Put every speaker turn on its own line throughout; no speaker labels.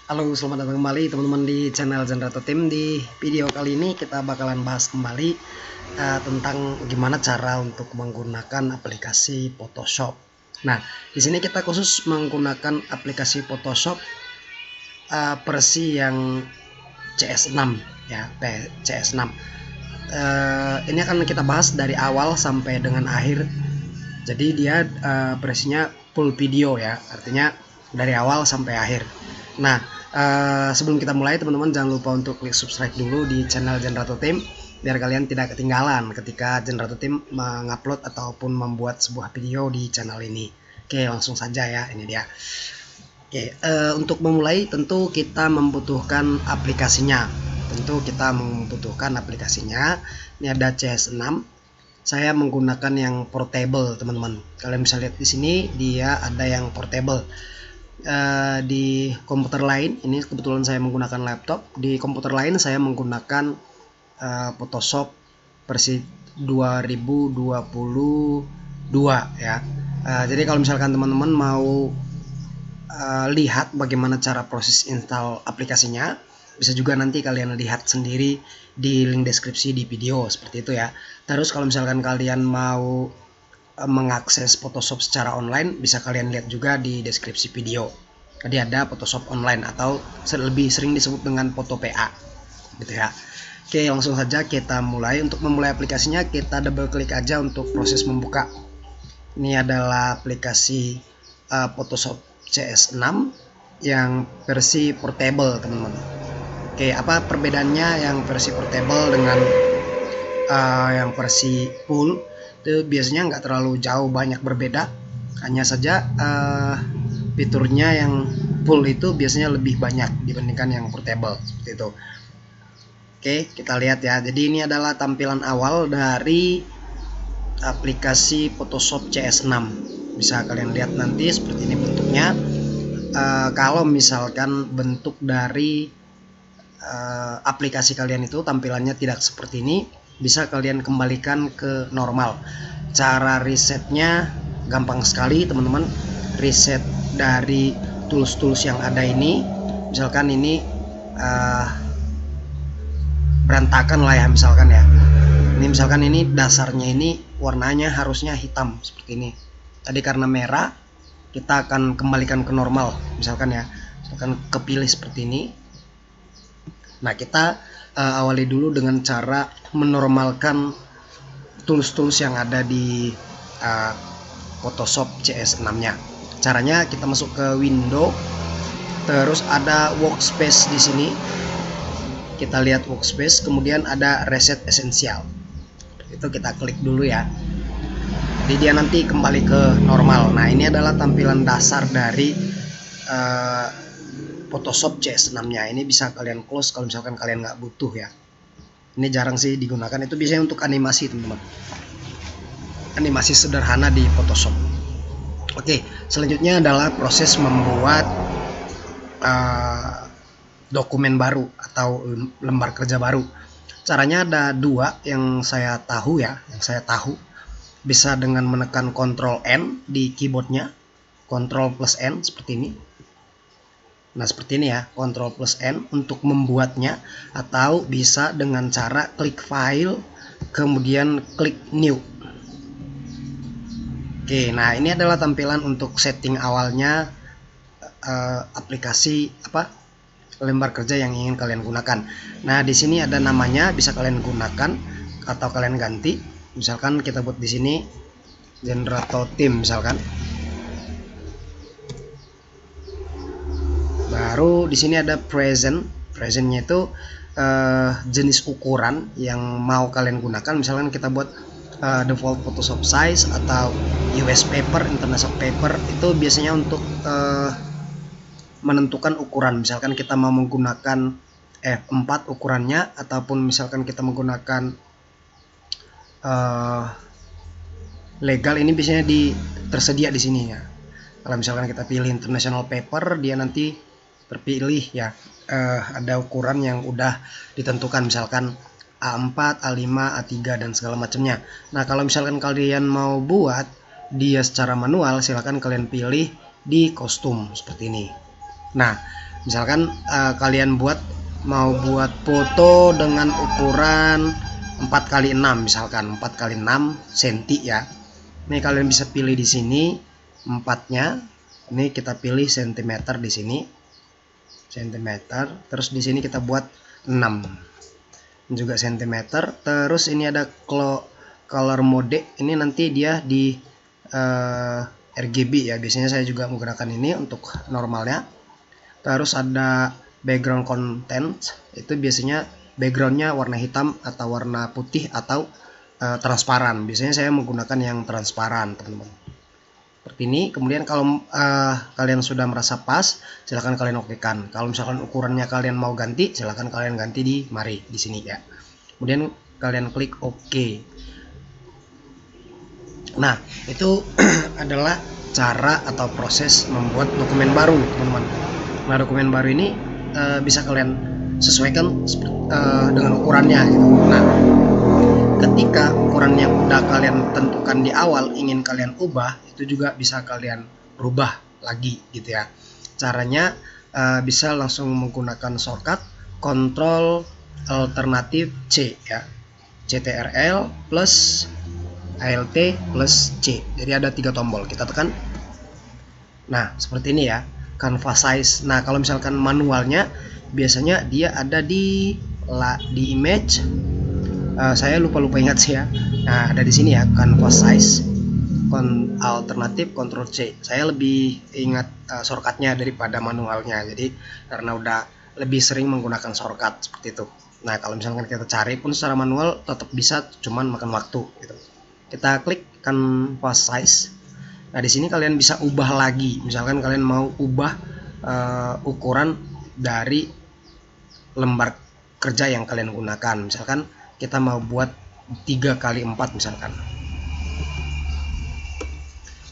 Halo, selamat datang kembali teman-teman di channel Generato Team. Di video kali ini kita bakalan bahas kembali tentang gimana cara untuk menggunakan aplikasi Photoshop. Nah, di sini kita khusus menggunakan aplikasi Photoshop versi yang CS6 ya, CS6. Ini akan kita bahas dari awal sampai dengan akhir. Jadi dia versinya full video ya, artinya dari awal sampai akhir. Nah, sebelum kita mulai teman-teman jangan lupa untuk klik subscribe dulu di channel Generato Team biar kalian tidak ketinggalan ketika Generato Team mengupload ataupun membuat sebuah video di channel ini. Oke, langsung saja ya, ini dia. Oke, untuk memulai tentu kita membutuhkan aplikasinya. Ini ada CS6. Saya menggunakan yang portable, teman-teman. Kalian bisa lihat di sini dia ada yang portable. Di komputer lain, ini kebetulan saya menggunakan laptop. Di komputer lain saya menggunakan Photoshop versi 2022 ya. Jadi kalau misalkan teman-teman mau lihat bagaimana cara proses install aplikasinya, bisa juga nanti kalian lihat sendiri di link deskripsi di video seperti itu ya. Terus kalau misalkan kalian mau mengakses Photoshop secara online, bisa kalian lihat juga di deskripsi video. Tadi ada Photoshop online atau lebih sering disebut dengan Photo PA gitu ya. Oke, langsung saja kita mulai. Untuk memulai aplikasinya kita double klik aja untuk proses membuka. Ini adalah aplikasi Photoshop CS6 yang versi portable, teman-teman. Oke, apa perbedaannya yang versi portable dengan yang versi full? Itu biasanya nggak terlalu jauh banyak berbeda, hanya saja fiturnya yang full itu biasanya lebih banyak dibandingkan yang portable seperti itu. Oke, kita lihat ya. Jadi ini adalah tampilan awal dari aplikasi Photoshop CS6. Bisa kalian lihat nanti seperti ini bentuknya. Kalau misalkan bentuk dari aplikasi kalian itu tampilannya tidak seperti ini, bisa kalian kembalikan ke normal. Cara resetnya gampang sekali, teman-teman. Reset dari tools-tools yang ada ini, misalkan ini berantakan lah ya, misalkan ya. Ini misalkan ini dasarnya ini warnanya harusnya hitam seperti ini. Tadi karena merah, kita akan kembalikan ke normal, misalkan ya. Misalkan kepilih seperti ini. Nah, kita awali dulu dengan cara menormalkan tools-tools yang ada di Photoshop CS6-nya. Caranya kita masuk ke window, terus ada workspace di sini. Kita lihat workspace, kemudian ada reset essential. Itu kita klik dulu ya. Jadi dia nanti kembali ke normal. Nah, ini adalah tampilan dasar dari Photoshop CS6-nya. Ini bisa kalian close kalau misalkan kalian nggak butuh ya. Ini jarang sih digunakan, itu biasanya untuk animasi, teman-teman. Animasi sederhana di Photoshop. Oke, selanjutnya adalah proses membuat dokumen baru atau lembar kerja baru. Caranya ada dua yang saya tahu ya, bisa dengan menekan Ctrl N di keyboardnya, Ctrl plus N seperti ini. Nah, seperti ini ya, Ctrl plus N untuk membuatnya, atau bisa dengan cara klik file kemudian klik new. Oke, nah ini adalah tampilan untuk setting awalnya aplikasi lembar kerja yang ingin kalian gunakan. Nah, di sini ada namanya, bisa kalian gunakan atau kalian ganti. Misalkan kita buat di sini Generato Team misalkan. Baru di sini ada present. Presentnya itu jenis ukuran yang mau kalian gunakan. Misalkan kita buat default Photoshop size atau US paper, international paper, itu biasanya untuk menentukan ukuran. Misalkan kita mau menggunakan F4 ukurannya, ataupun misalkan kita menggunakan legal, ini biasanya tersedia di sini ya. Kalau misalkan kita pilih international paper, dia nanti terpilih ya, ada ukuran yang udah ditentukan, misalkan A4, A5, A3 dan segala macamnya. Nah, kalau misalkan kalian mau buat dia secara manual, silahkan kalian pilih di kostum seperti ini. Nah, Misalkan kalian mau buat foto dengan ukuran 4x6, misalkan 4x6 cm ya. Ini kalian bisa pilih di sini 4-nya. Ini kita pilih cm di sini. Cm. Terus di sini kita buat 6. Juga cm. Terus ini ada color mode. Ini nanti dia di RGB ya. Biasanya saya juga menggunakan ini untuk normalnya. Terus ada background content. Itu biasanya backgroundnya warna hitam atau warna putih atau transparan. Biasanya saya menggunakan yang transparan, teman-teman. Seperti ini. Kemudian kalau kalian sudah merasa pas, silahkan kalian okekan. Kalau misalkan ukurannya kalian mau ganti, silahkan kalian ganti di mari di sini ya. Kemudian kalian klik OK. Nah, itu adalah cara atau proses membuat dokumen baru, teman-teman. Nah, dokumen baru ini bisa kalian sesuaikan dengan ukurannya gitu. Nah, ketika ukuran yang udah kalian tentukan di awal ingin kalian ubah, itu juga bisa kalian rubah lagi gitu ya. Caranya bisa langsung menggunakan shortcut Ctrl alternatif C ya. CTRL plus ALT plus C. Jadi ada 3 tombol, kita tekan. Nah, seperti ini ya, canvas size. Nah, kalau misalkan manualnya biasanya dia ada di image. Saya lupa ingat sih ya. Nah, ada di sini ya, canvas size. Alternatif Ctrl C. Saya lebih ingat shortcutnya daripada manualnya. Jadi karena udah lebih sering menggunakan shortcut seperti itu. Nah, kalau misalkan kita cari pun secara manual tetap bisa, cuman makan waktu gitu. Kita klik canvas size. Nah, di sini kalian bisa ubah lagi. Misalkan kalian mau ubah ukuran dari lembar kerja yang kalian gunakan. Misalkan kita mau buat 3x4 misalkan.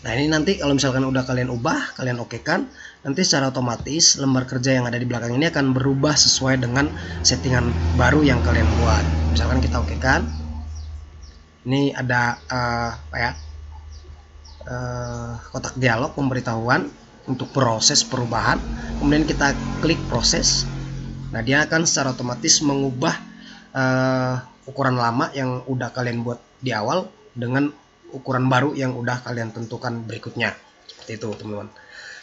Nah, ini nanti kalau misalkan udah kalian ubah, kalian okekan, nanti secara otomatis lembar kerja yang ada di belakang ini akan berubah sesuai dengan settingan baru yang kalian buat. Misalkan kita okekan. Ini ada kotak dialog pemberitahuan untuk proses perubahan. Kemudian kita klik proses. Nah, dia akan secara otomatis mengubah ukuran lama yang udah kalian buat di awal dengan ukuran baru yang udah kalian tentukan berikutnya. Seperti itu, teman-teman.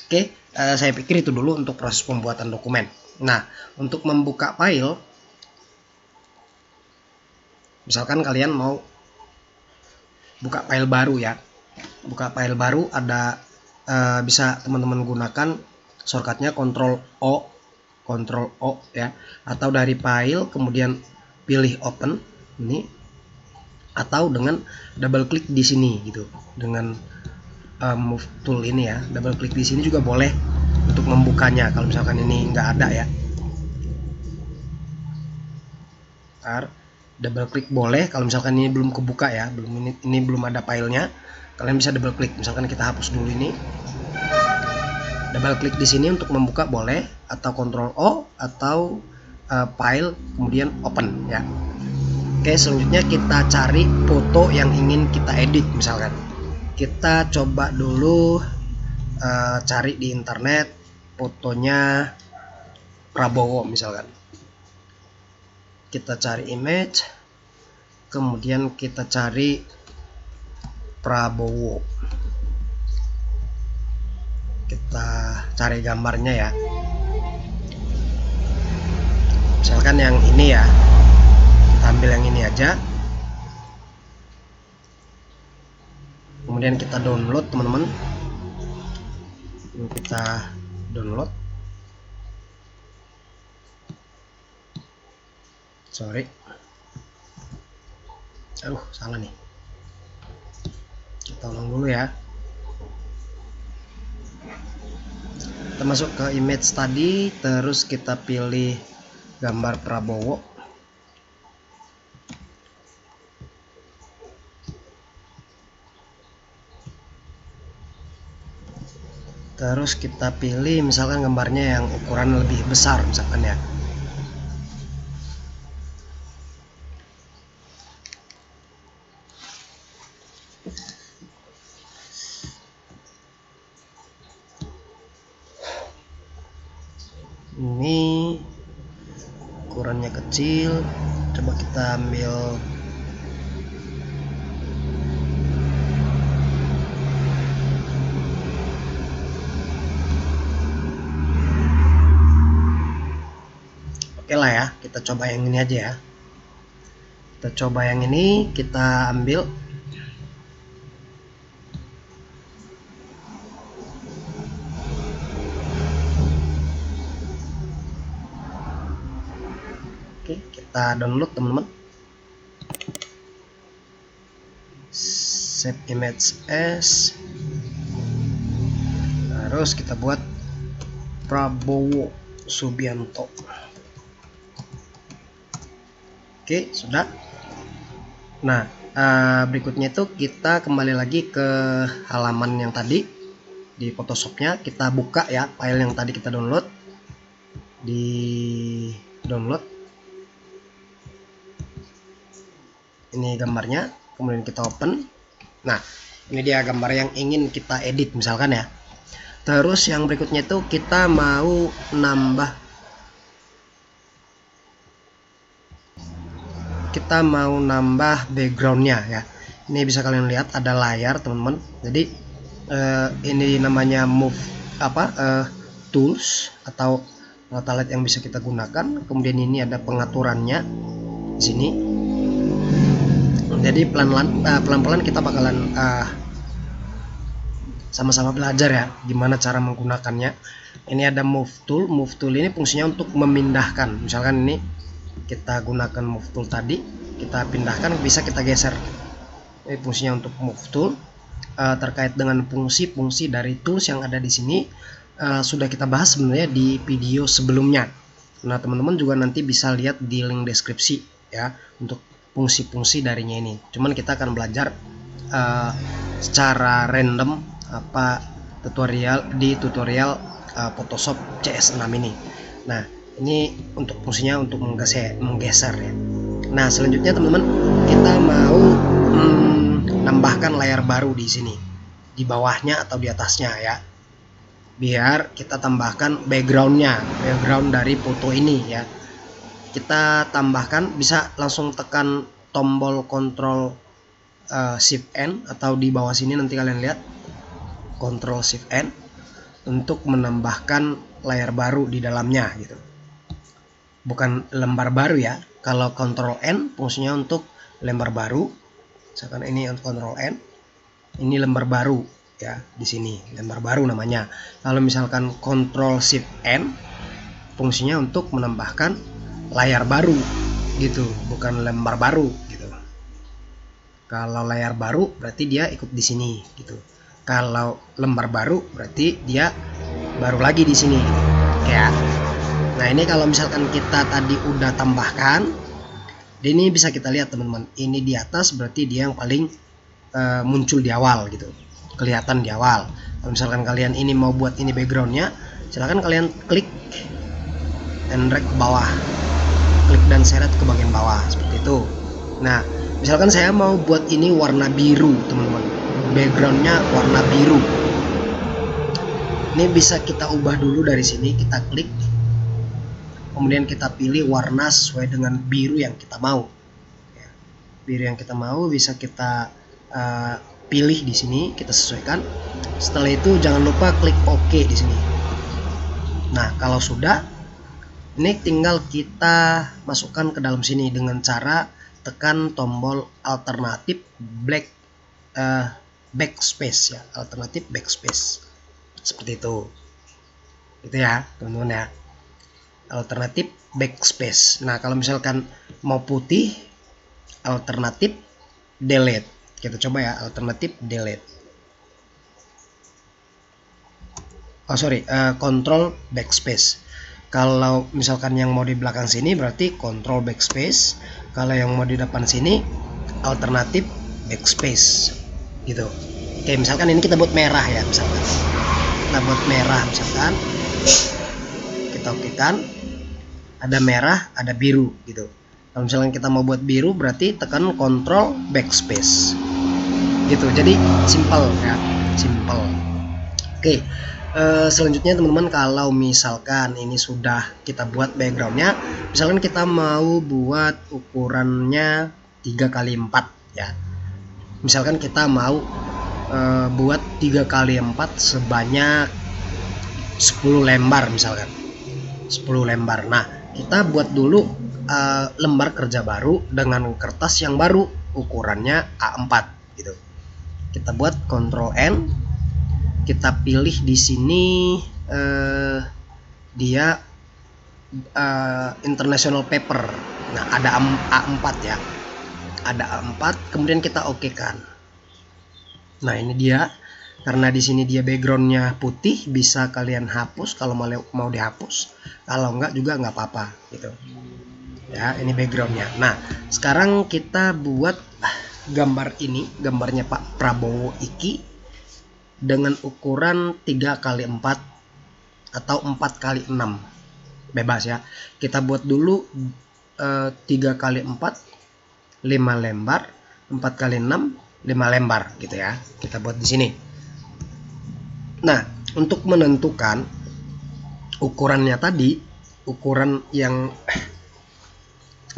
Oke, saya pikir itu dulu untuk proses pembuatan dokumen. Nah, untuk membuka file, misalkan kalian mau buka file baru ya. Buka file baru ada bisa teman-teman gunakan shortcutnya Ctrl O ya, atau dari file kemudian pilih open ini, atau dengan double klik di sini gitu, dengan move tool ini ya, double klik di sini juga boleh untuk membukanya kalau misalkan ini nggak ada ya. Double klik boleh kalau misalkan ini belum kebuka ya, ini belum ada filenya, kalian bisa double klik. Misalkan kita hapus dulu ini, double klik di sini untuk membuka boleh, atau Ctrl O atau file kemudian open ya. Oke, selanjutnya kita cari foto yang ingin kita edit. Misalkan kita coba dulu cari di internet fotonya Prabowo misalkan. Kita cari image, kemudian kita cari Prabowo, kita cari gambarnya ya, misalkan yang ini ya, kita ambil yang ini aja, kemudian kita download teman-teman. Kita download, sorry, aduh salah nih, kita ulang dulu ya. Kita masuk ke image tadi, terus kita pilih gambar Prabowo. Terus kita pilih misalkan gambarnya yang ukuran lebih besar misalkan ya. Ini ukurannya kecil, coba kita ambil oke lah ya, kita coba yang ini aja ya. Kita coba yang ini, kita ambil. Oke, kita download teman-teman. Save image as. Terus kita buat Prabowo Subianto. Oke, sudah. Nah, berikutnya itu kita kembali lagi ke halaman yang tadi di Photoshopnya. Kita buka ya file yang tadi kita download, di download. Ini gambarnya, kemudian kita open. Nah, ini dia gambar yang ingin kita edit misalkan ya. Terus yang berikutnya itu kita mau nambah backgroundnya ya. Ini bisa kalian lihat ada layar teman-teman. Jadi ini namanya move tools atau alat yang bisa kita gunakan. Kemudian ini ada pengaturannya di sini. Jadi pelan-pelan kita bakalan sama-sama belajar ya gimana cara menggunakannya. Ini ada move tool. Move tool ini fungsinya untuk memindahkan. Misalkan ini kita gunakan move tool tadi, kita pindahkan, bisa kita geser. Ini fungsinya untuk move tool. Terkait dengan fungsi-fungsi dari tools yang ada di sini sudah kita bahas sebenarnya di video sebelumnya. Nah, teman-teman juga nanti bisa lihat di link deskripsi ya untuk fungsi-fungsi darinya ini. Cuman kita akan belajar secara random tutorial Photoshop CS6 ini. Nah, ini untuk fungsinya untuk menggeser ya. Nah, selanjutnya teman-teman, kita mau nambahkan layar baru di sini, di bawahnya atau di atasnya ya. Biar kita tambahkan background dari foto ini ya. Kita tambahkan, bisa langsung tekan tombol Ctrl Shift N, atau di bawah sini nanti kalian lihat Ctrl Shift N untuk menambahkan layar baru di dalamnya gitu. Bukan lembar baru ya. Kalau Ctrl N fungsinya untuk lembar baru. Misalkan ini untuk Ctrl N, ini lembar baru ya, di sini lembar baru namanya. Kalau misalkan Ctrl Shift N fungsinya untuk menambahkan layar baru gitu, bukan lembar baru gitu. Kalau layar baru berarti dia ikut di sini gitu. Kalau lembar baru berarti dia baru lagi di sini gitu. Ya. Nah, ini kalau misalkan kita tadi udah tambahkan, ini bisa kita lihat teman-teman. Ini di atas berarti dia yang paling muncul di awal gitu. Kelihatan di awal. Kalau misalkan kalian ini mau buat ini backgroundnya, silahkan kalian klik and drag ke bawah. Klik dan seret ke bagian bawah seperti itu. Nah, misalkan saya mau buat ini warna biru teman-teman. Backgroundnya warna biru. Ini bisa kita ubah dulu dari sini. Kita klik. Kemudian kita pilih warna sesuai dengan biru yang kita mau. Biru yang kita mau bisa kita pilih di sini, kita sesuaikan. Setelah itu jangan lupa klik OK di sini. Nah, kalau sudah, ini tinggal kita masukkan ke dalam sini dengan cara tekan tombol alternatif backspace ya, alternatif backspace seperti itu. Itu ya, teman-teman ya. Alternatif backspace. Nah, kalau misalkan mau putih, alternatif delete. Kita coba ya, alternatif delete. Control backspace. Kalau misalkan yang mau di belakang sini berarti control backspace. Kalau yang mau di depan sini alternatif backspace. Gitu. Oke, misalkan ini kita buat merah ya, misalkan. Kita buat merah misalkan. Kita okekan. Ada merah, ada biru gitu. Kalau misalnya kita mau buat biru berarti tekan Ctrl backspace gitu. Jadi simple ya, simple. Oke, Selanjutnya teman-teman, kalau misalkan ini sudah kita buat backgroundnya, misalkan kita mau buat ukurannya 3x4 ya, misalkan kita mau buat 3x4 sebanyak 10 lembar misalkan, 10 lembar. Nah, kita buat dulu lembar kerja baru dengan kertas yang baru, ukurannya A4 gitu. Kita buat Ctrl N, kita pilih di sini dia international paper. Nah, ada A4 ya, ada A4, kemudian kita oke kan. Nah, ini dia. Karena di sini dia backgroundnya putih, bisa kalian hapus kalau mau dihapus. Kalau enggak juga nggak apa-apa gitu. Ya, ini backgroundnya. Nah, sekarang kita buat gambar ini, gambarnya Pak Prabowo Iki dengan ukuran 3x4 atau 4x6, bebas ya. Kita buat dulu 3x4 5 lembar, 4x6 5 lembar gitu ya. Kita buat di sini. Nah, untuk menentukan ukurannya tadi, ukuran yang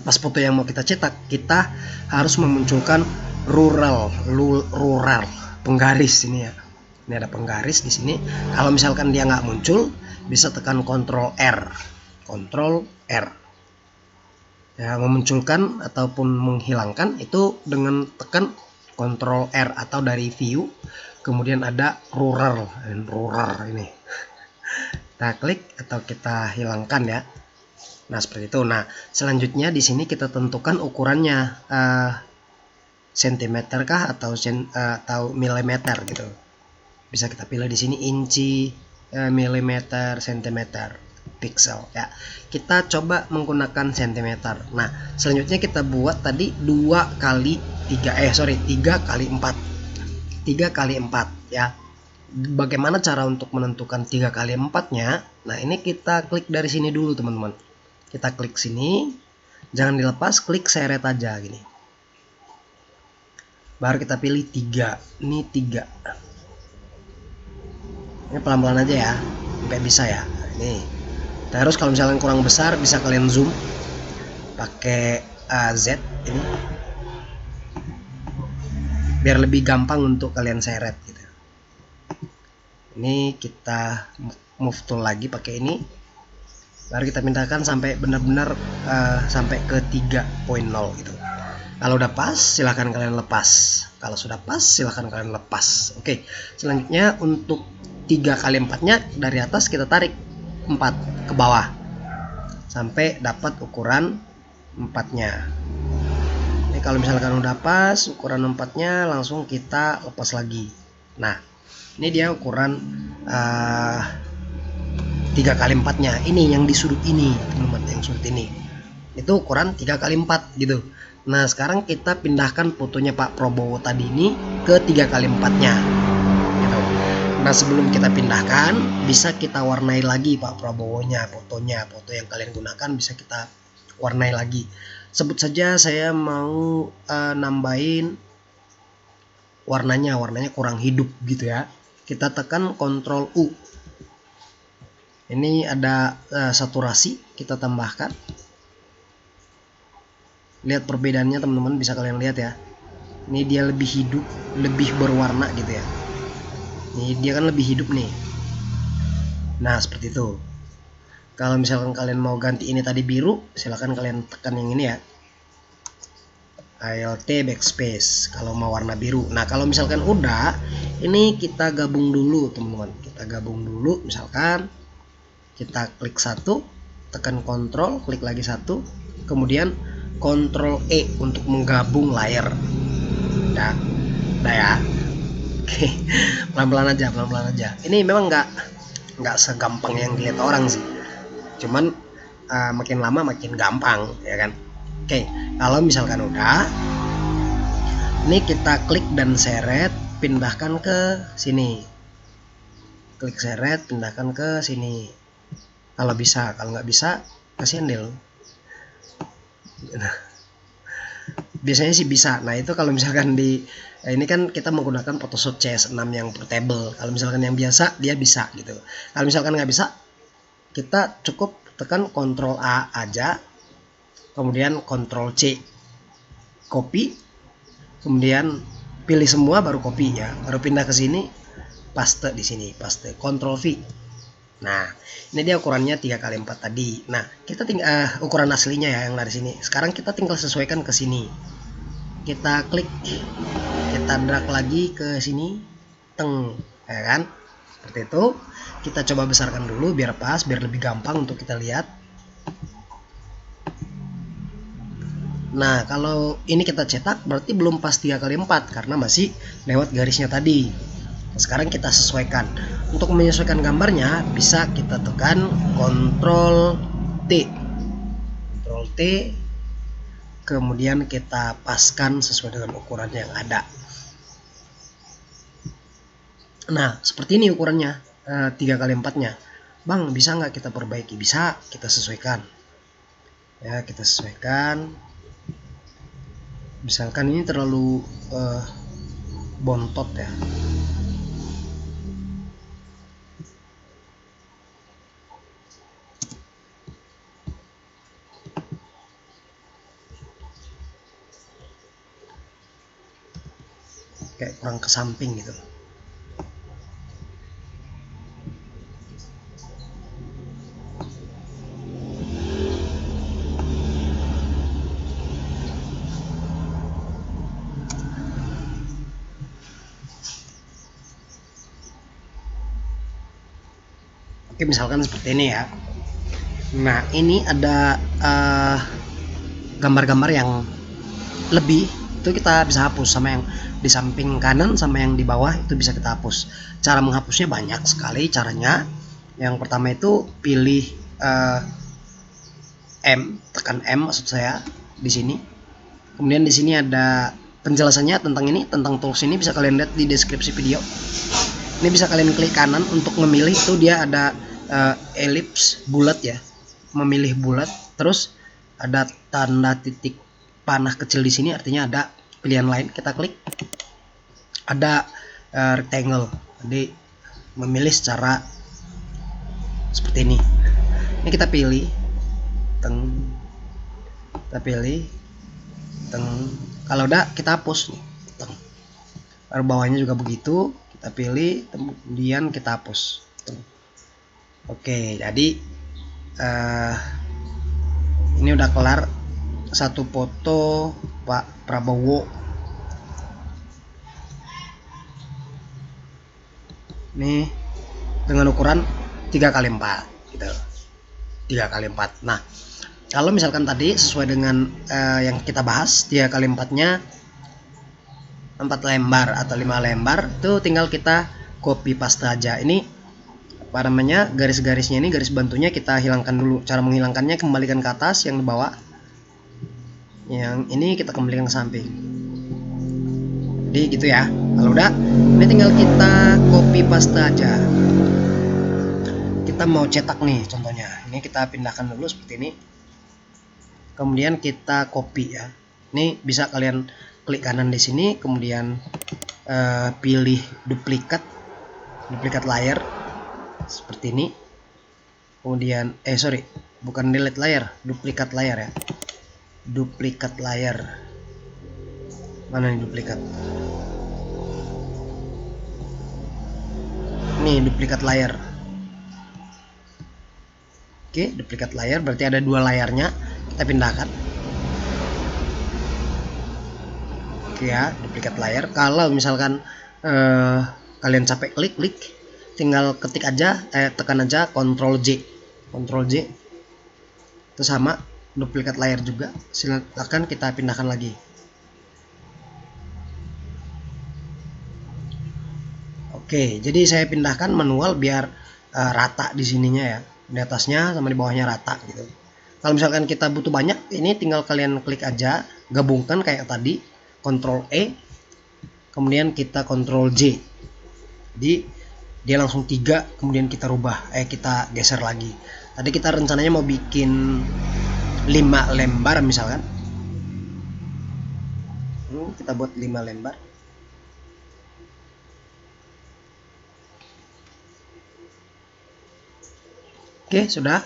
pas foto yang mau kita cetak, kita harus memunculkan rural penggaris ini ya. Ini ada penggaris di sini. Kalau misalkan dia nggak muncul, bisa tekan Ctrl R, Ctrl R. Ya, memunculkan ataupun menghilangkan itu dengan tekan Ctrl R, atau dari view, kemudian ada rural ini. Kita klik atau kita hilangkan ya. Nah, seperti itu. Nah, selanjutnya di sini kita tentukan ukurannya, sentimeter kah atau milimeter gitu. Bisa kita pilih di sini inci, milimeter, sentimeter, pixel ya. Kita coba menggunakan sentimeter. Nah, selanjutnya kita buat tadi 3x4. 3x4 ya. Bagaimana cara untuk menentukan 3x4-nya? Nah, ini kita klik dari sini dulu teman-teman. Kita klik sini, jangan dilepas, klik seret aja gini. Baru kita pilih 3. Ini 3. Ini pelan-pelan aja ya, sampai bisa ya. Ini. Terus kalau misalnya kurang besar, bisa kalian zoom pakai Z ini, biar lebih gampang untuk kalian seret gitu. Ini kita move tool lagi pakai ini, baru kita pindahkan sampai benar-benar sampai ke 3.0 gitu. Kalau udah pas, silahkan kalian lepas. Kalau sudah pas, silahkan kalian lepas. Oke, selanjutnya untuk 3x4-nya dari atas kita tarik 4 ke bawah sampai dapat ukuran 4-nya. Ini kalau misalkan udah pas ukuran 4-nya, langsung kita lepas lagi. Nah, ini dia ukuran 3x4-nya. Ini yang di sudut ini, teman-teman, yang sudut ini. Itu ukuran 3x4 gitu. Nah, sekarang kita pindahkan fotonya Pak Prabowo tadi ini ke 3x4-nya. Gitu. Nah, sebelum kita pindahkan, bisa kita warnai lagi Pak Prabowo-nya, fotonya, foto yang kalian gunakan bisa kita warnai lagi. Sebut saja saya mau nambahin warnanya kurang hidup gitu ya. Kita tekan Ctrl U. Ini ada saturasi, kita tambahkan. Lihat perbedaannya teman-teman, bisa kalian lihat ya. Ini dia lebih hidup, lebih berwarna gitu ya. Ini dia kan lebih hidup nih. Nah, seperti itu. Kalau misalkan kalian mau ganti ini tadi biru, silahkan kalian tekan yang ini ya, Alt backspace kalau mau warna biru. Nah, kalau misalkan udah, ini kita gabung dulu teman-teman. Kita gabung dulu, misalkan kita klik satu, tekan Ctrl, klik lagi satu, kemudian Ctrl E untuk menggabung layer. Udah ya. Oke, pelan-pelan aja. Ini memang nggak segampang yang dilihat orang sih. Cuman makin lama makin gampang ya kan. Oke, kalau misalkan udah, ini kita klik dan seret, pindahkan ke sini. Klik seret, pindahkan ke sini. Kalau bisa, kalau nggak bisa, kasihan deh lo. biasanya sih bisa. Nah itu kalau misalkan di ini kan kita menggunakan Photoshop CS6 yang portable. Kalau misalkan yang biasa dia bisa gitu. Kalau misalkan nggak bisa, kita cukup tekan Ctrl A aja, kemudian Ctrl C, copy, kemudian pilih semua baru copy ya, baru pindah ke sini, paste di sini, paste, Ctrl V. Nah, ini dia ukurannya 3x4 tadi. Nah, kita tinggal ukuran aslinya ya yang dari sini. Sekarang kita tinggal sesuaikan ke sini. Kita klik, kita drag lagi ke sini, teng, ya kan? Seperti itu. Kita coba besarkan dulu biar pas, biar lebih gampang untuk kita lihat. Nah, kalau ini kita cetak berarti belum pas 3x4 karena masih lewat garisnya tadi. Nah, sekarang kita sesuaikan. Untuk menyesuaikan gambarnya bisa kita tekan Ctrl T. Ctrl T, kemudian kita paskan sesuai dengan ukuran yang ada. Nah, seperti ini ukurannya, 3x4-nya. Bang, bisa nggak kita perbaiki? Bisa, kita sesuaikan. Ya, kita sesuaikan. Misalkan ini terlalu bontot ya. Kayak kurang ke samping gitu. Oke, misalkan seperti ini ya. Nah, ini ada gambar-gambar yang lebih, itu kita bisa hapus, sama yang di samping kanan sama yang di bawah itu bisa kita hapus. Cara menghapusnya banyak sekali caranya. Yang pertama itu pilih M, tekan M maksud saya di sini. Kemudian di sini ada penjelasannya tentang ini, tentang tools ini bisa kalian lihat di deskripsi video. Ini bisa kalian klik kanan untuk memilih, itu dia ada ellipse, bulat ya, memilih bulat, terus ada tanda titik panah kecil di sini, artinya ada pilihan lain, kita klik. Ada rectangle, jadi memilih secara seperti ini. Ini kita pilih, teng, kita pilih, teng. Kalau udah kita hapus nih, teng. Lalu bawahnya juga begitu, kita pilih, kemudian kita hapus. Teng. Oke, jadi ini udah kelar satu foto Pak Prabowo. Nih dengan ukuran 3x4 gitu. 3x4. Nah, kalau misalkan tadi sesuai dengan yang kita bahas, 3x4-nya 4 lembar atau 5 lembar, itu tinggal kita copy paste aja. Ini apa namanya, garis-garisnya ini, garis bantunya kita hilangkan dulu. Cara menghilangkannya, kembalikan ke atas yang di bawah, yang ini kita kembalikan ke samping. Jadi gitu ya. Kalau udah, ini tinggal kita copy paste aja. Kita mau cetak nih contohnya, ini kita pindahkan dulu seperti ini, kemudian kita copy ya. Ini bisa kalian klik kanan di sini, kemudian pilih duplikat layer seperti ini, kemudian bukan delete layer, duplikat layer ya, duplikat layer. Mana nih duplikat? Ini duplikat layer. Oke, duplikat layer berarti ada 2 layarnya, kita pindahkan. Oke ya, duplikat layer. Kalau misalkan kalian capek klik, tinggal ketik aja, tekan aja Ctrl J, Ctrl J. Itu sama, duplikat layer juga. Silakan kita pindahkan lagi. Oke, jadi saya pindahkan manual biar rata di sininya ya, di atasnya sama di bawahnya rata gitu. Kalau misalkan kita butuh banyak, ini tinggal kalian klik aja, gabungkan kayak tadi, Ctrl E, kemudian kita Ctrl J. Jadi dia langsung 3, kemudian kita rubah, kita geser lagi. Tadi kita rencananya mau bikin 5 lembar misalkan. Kita buat 5 lembar. Oke, sudah.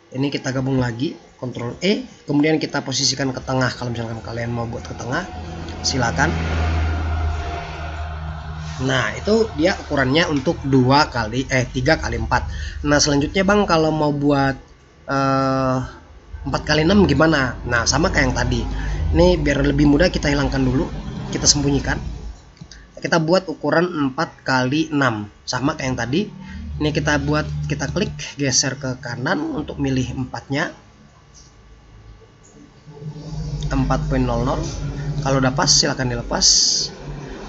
Ini kita gabung lagi, Ctrl E, kemudian kita posisikan ke tengah. Kalau misalkan kalian mau buat ke tengah, silakan. Nah, itu dia ukurannya untuk 3 kali 4. Nah, selanjutnya Bang, kalau mau buat 4 kali 6 gimana? Nah, sama kayak yang tadi. Ini biar lebih mudah, kita hilangkan dulu, kita sembunyikan. Kita buat ukuran 4 kali 6, sama kayak yang tadi. Ini kita klik geser ke kanan untuk milih 4-nya 4.00. Kalau udah pas silahkan dilepas.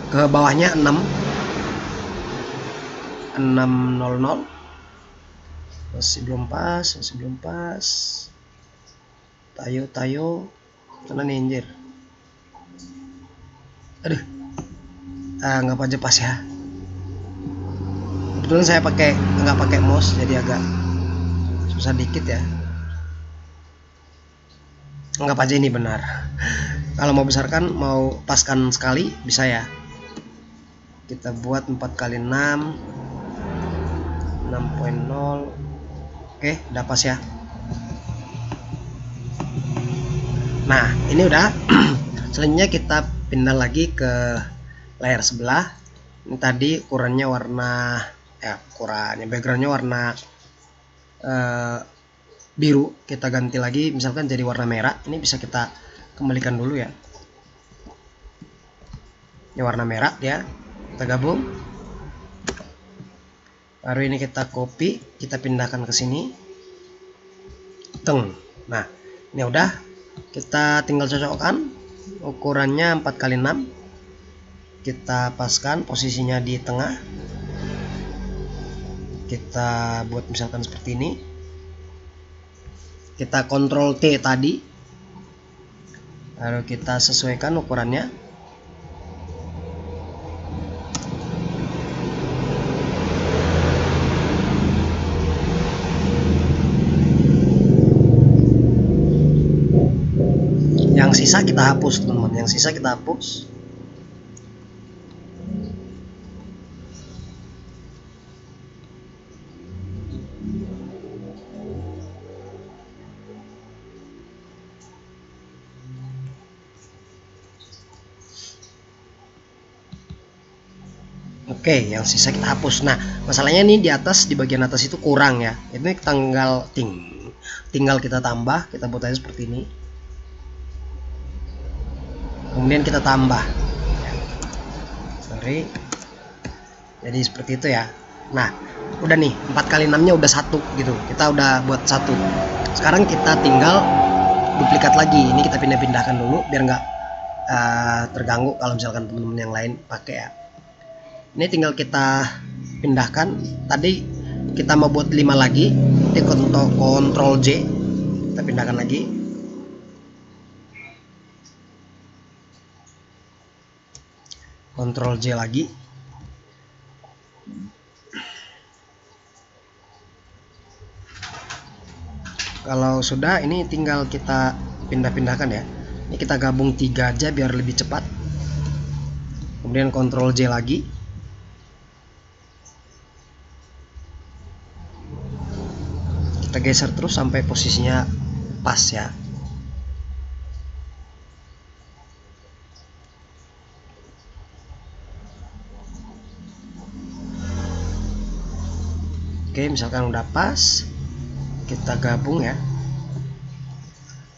Ke bawahnya 6.00. Masih belum pas. Tayo mana nih anjir. Aduh. Nggak aja pas ya. Kebetulan saya nggak pakai mouse, jadi agak susah dikit ya. Anggap aja ini benar. Kalau mau besarkan, mau paskan sekali bisa ya. Kita buat 4 kali 6 6.0. Oke, udah pas ya. Nah, ini udah. Selanjutnya kita pindah lagi ke layar sebelah. Ini tadi ukurannya backgroundnya warna biru, kita ganti lagi misalkan jadi warna merah. Ini bisa kita kembalikan dulu ya. Ini warna merah ya. Kita gabung. Baru ini kita copy, kita pindahkan ke sini. Nah, ini udah. Kita tinggal cocokkan ukurannya 4 kali 6. Kita paskan posisinya di tengah. Kita buat misalkan seperti ini. Kita Ctrl T tadi, lalu kita sesuaikan ukurannya. Yang sisa kita hapus teman-teman, yang sisa kita hapus. Oke, yang sisa kita hapus. Nah, masalahnya nih di bagian atas itu kurang ya. Ini tinggal kita tambah, kita buat aja seperti ini. Kemudian kita tambah. Sorry. Jadi seperti itu ya. Nah, udah nih 4 kali 6-nya udah 1 gitu. Kita udah buat 1. Sekarang kita tinggal duplikat lagi. Ini kita pindah-pindahkan dulu biar nggak terganggu kalau misalkan teman-teman yang lain pakai ya. Ini tinggal kita pindahkan. Tadi kita mau buat 5 lagi. Nanti Ctrl J, kita pindahkan lagi. Ctrl J lagi. Kalau sudah, ini tinggal kita pindah-pindahkan ya. Ini kita gabung 3 aja biar lebih cepat. Kemudian Ctrl J lagi. Kita geser terus sampai posisinya pas ya. Oke, misalkan udah pas, kita gabung ya.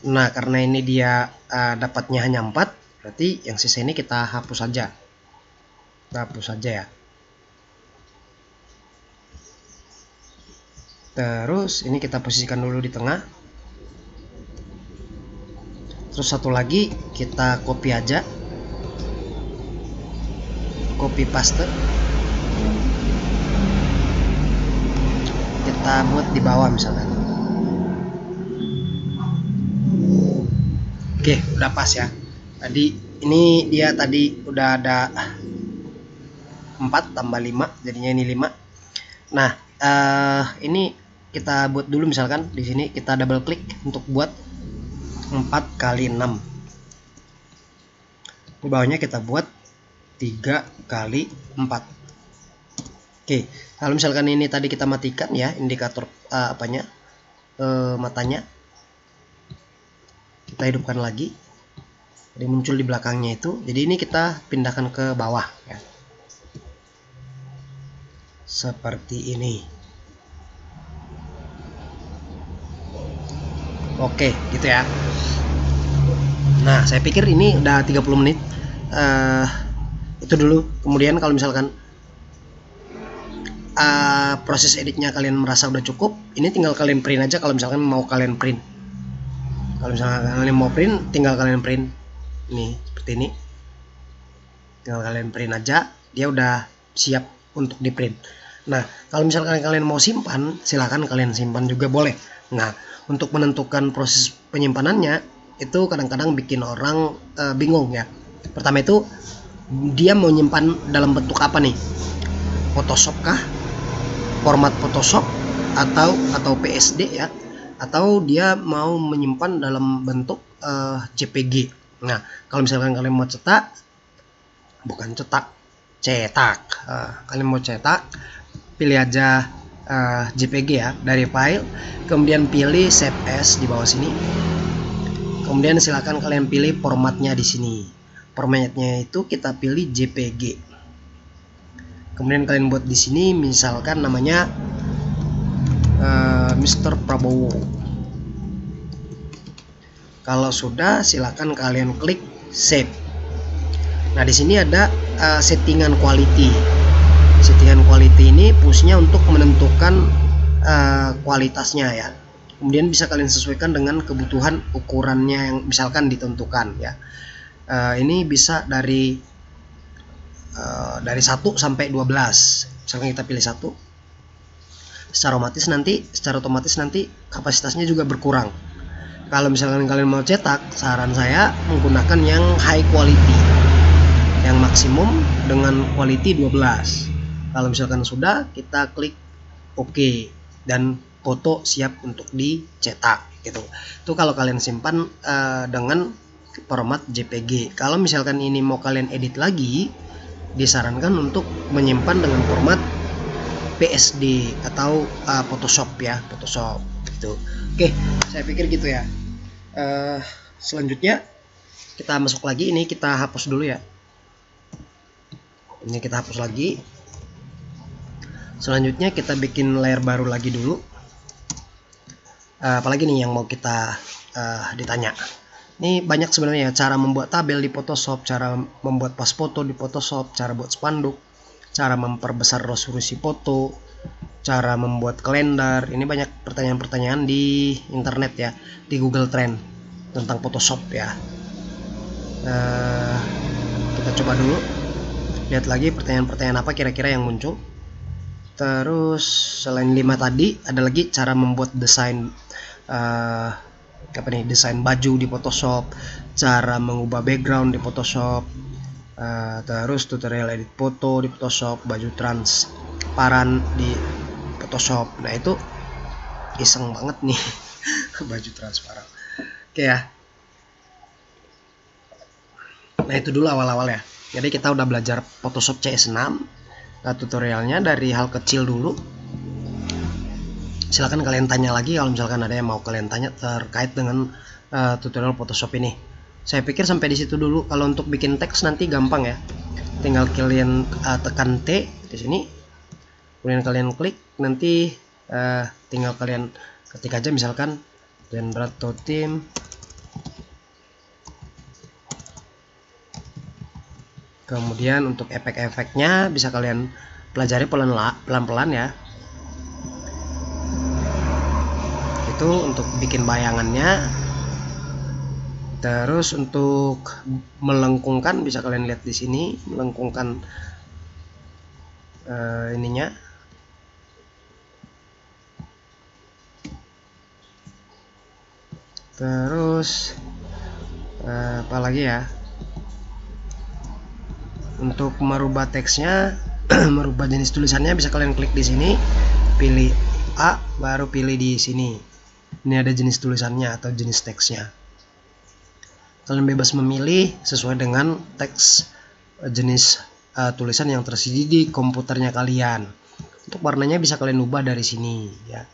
Nah, karena ini dia dapatnya hanya 4, berarti yang sisa ini kita hapus saja. Kita hapus saja ya. Terus ini kita posisikan dulu di tengah. Terus satu lagi kita copy aja, copy paste. Kita buat di bawah misalkan. Oke, udah pas ya. Tadi ini dia tadi udah ada 4 tambah 5, jadinya ini 5. Nah, ini kita buat dulu misalkan di sini kita double klik untuk buat 4 kali 6. Di bawahnya kita buat 3 kali 4. Oke, kalau misalkan ini tadi kita matikan ya indikator matanya, kita hidupkan lagi. Jadi muncul di belakangnya itu. Jadi ini kita pindahkan ke bawah ya. Seperti ini. Oke, gitu ya. Nah, saya pikir ini udah 30 menit. Itu dulu. Kemudian kalau misalkan proses editnya kalian merasa udah cukup, ini tinggal kalian print aja kalau misalkan mau kalian print. Kalau misalkan kalian mau print, tinggal kalian print. Nih, seperti ini. Tinggal kalian print aja, dia udah siap untuk di print. Nah, kalau misalkan kalian mau simpan, silahkan kalian simpan juga boleh. Nah, untuk menentukan proses penyimpanannya itu kadang-kadang bikin orang bingung ya. Pertama itu dia mau nyimpan dalam bentuk apa nih? Photoshop kah? Format Photoshop atau PSD ya? Atau dia mau menyimpan dalam bentuk JPG. Nah, kalau misalkan kalian mau cetak, kalian mau cetak, pilih aja JPG ya dari file, kemudian pilih save as di bawah sini. Kemudian silakan kalian pilih formatnya di sini. Formatnya itu kita pilih JPG. Kemudian kalian buat di sini misalkan namanya Mr. Prabowo. Kalau sudah, silakan kalian klik save. Nah, di sini ada settingan quality. Settingan quality ini fungsinya untuk menentukan kualitasnya ya. Kemudian bisa kalian sesuaikan dengan kebutuhan ukurannya yang misalkan ditentukan ya. Ini bisa dari 1 sampai 12. Misalkan kita pilih 1. Secara otomatis nanti kapasitasnya juga berkurang. Kalau misalkan kalian mau cetak, saran saya menggunakan yang high quality, yang maksimum dengan quality 12. Kalau misalkan sudah, kita klik OK dan foto siap untuk dicetak gitu. Itu kalau kalian simpan dengan format JPG. Kalau misalkan ini mau kalian edit lagi, disarankan untuk menyimpan dengan format PSD atau Photoshop ya, Photoshop gitu. Oke, saya pikir gitu ya. Selanjutnya kita masuk lagi, ini kita hapus dulu ya. Ini kita hapus lagi. Selanjutnya kita bikin layer baru lagi dulu. Apalagi nih yang mau kita ditanya. Ini banyak sebenarnya cara membuat tabel di Photoshop, cara membuat pas foto di Photoshop, cara buat spanduk, cara memperbesar resolusi foto, cara membuat kalender. Ini banyak pertanyaan-pertanyaan di internet ya, di Google Trend tentang Photoshop ya. Kita coba dulu, lihat lagi pertanyaan-pertanyaan apa kira-kira yang muncul. Terus selain 5 tadi, ada lagi cara membuat desain desain baju di Photoshop, cara mengubah background di Photoshop, terus tutorial edit foto di Photoshop, baju transparan di Photoshop. Nah, itu iseng banget nih baju transparan. Oke ya. Nah, itu dulu awal-awal ya. Jadi kita udah belajar Photoshop CS6. Tutorialnya dari hal kecil dulu. Silahkan kalian tanya lagi kalau misalkan ada yang mau kalian tanya terkait dengan tutorial Photoshop ini. Saya pikir sampai di situ dulu. Kalau untuk bikin teks nanti gampang ya. Tinggal kalian tekan T di sini. Kemudian kalian klik, nanti tinggal kalian ketik aja misalkan Generato Team. Kemudian untuk efek-efeknya bisa kalian pelajari pelan-pelan ya. Itu untuk bikin bayangannya. Terus untuk melengkungkan bisa kalian lihat di sini, melengkungkan ininya. Terus apa lagi ya? Untuk merubah teksnya, merubah jenis tulisannya bisa kalian klik di sini, pilih A, baru pilih di sini. Ini ada jenis tulisannya atau jenis teksnya. Kalian bebas memilih sesuai dengan teks jenis tulisan yang tersedia di komputernya kalian. Untuk warnanya bisa kalian ubah dari sini ya.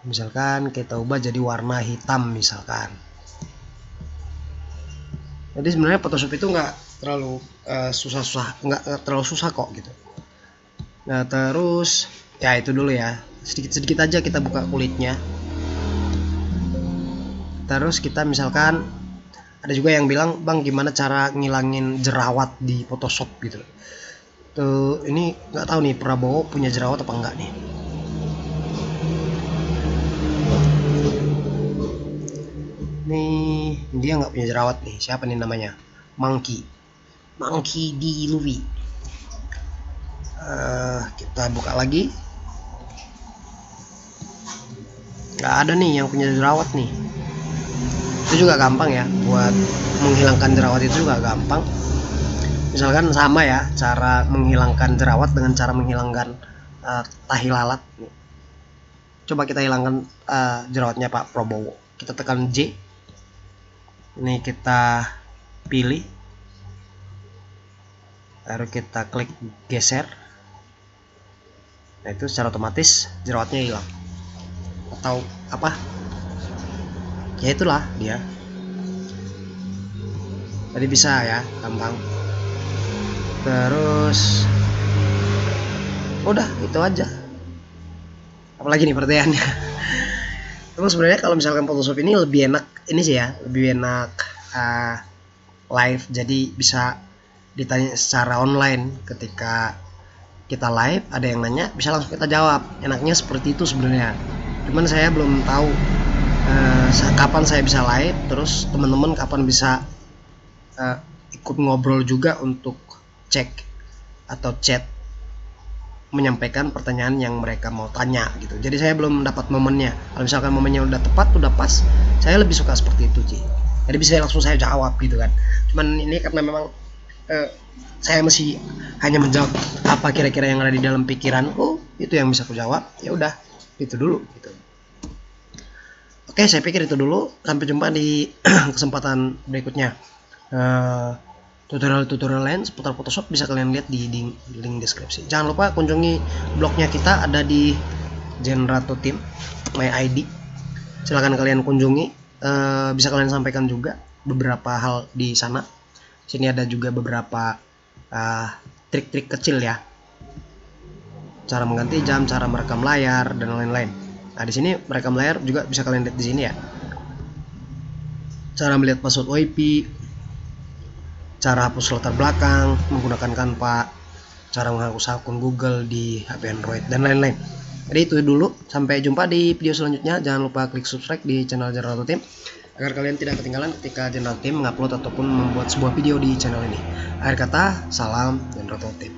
Misalkan kita ubah jadi warna hitam misalkan. Jadi sebenarnya Photoshop itu nggak terlalu nggak terlalu susah kok gitu. Nah terus ya itu dulu ya, sedikit-sedikit aja kita buka kulitnya. Terus kita misalkan ada juga yang bilang, bang gimana cara ngilangin jerawat di Photoshop gitu. Tuh ini nggak tahu nih Prabowo punya jerawat apa enggak nih. Nih dia nggak punya jerawat nih. Siapa nih namanya? Monkey D. Louis. Kita buka lagi. Nggak ada nih yang punya jerawat nih. Itu juga gampang ya, buat menghilangkan jerawat itu juga gampang. Misalkan sama ya cara menghilangkan jerawat dengan cara menghilangkan tahi lalat. Coba kita hilangkan jerawatnya Pak Prabowo. Kita tekan J. Ini kita pilih, lalu kita klik geser. Nah itu secara otomatis jerawatnya hilang. Atau apa? Ya itulah dia. Tadi bisa ya, gampang. Terus udah itu aja. Apalagi nih pertanyaannya. Emang sebenarnya kalau misalkan Photoshop ini lebih enak ini sih ya, lebih enak live, jadi bisa ditanya secara online. Ketika kita live ada yang nanya bisa langsung kita jawab, enaknya seperti itu sebenarnya. Cuman saya belum tahu kapan saya bisa live, terus teman-teman kapan bisa ikut ngobrol juga untuk cek atau chat menyampaikan pertanyaan yang mereka mau tanya gitu. Jadi saya belum dapat momennya. Kalau misalkan momennya udah tepat, udah pas, saya lebih suka seperti itu sih. Jadi bisa langsung saya jawab gitu kan. Cuman ini karena memang saya masih hanya menjawab apa kira-kira yang ada di dalam pikiranku, itu yang bisa aku jawab. Ya udah, itu dulu gitu. Oke, saya pikir itu dulu. Sampai jumpa di kesempatan berikutnya. Tutorial-tutorial lain seputar Photoshop bisa kalian lihat di link deskripsi. Jangan lupa kunjungi blognya kita, ada di Generato Team My ID. Silahkan kalian kunjungi, bisa kalian sampaikan juga beberapa hal di sana. Sini ada juga beberapa trik-trik kecil ya, cara mengganti jam, cara merekam layar dan lain-lain. Nah di sini merekam layar juga bisa kalian lihat di sini ya. Cara melihat password WiFi, cara hapus latar belakang menggunakan Canva, cara menghapus akun Google di HP Android dan lain-lain. Jadi itu dulu, sampai jumpa di video selanjutnya. Jangan lupa klik subscribe di channel Generato Team agar kalian tidak ketinggalan ketika Generato Team mengupload ataupun membuat sebuah video di channel ini. Akhir kata, salam Generato Team.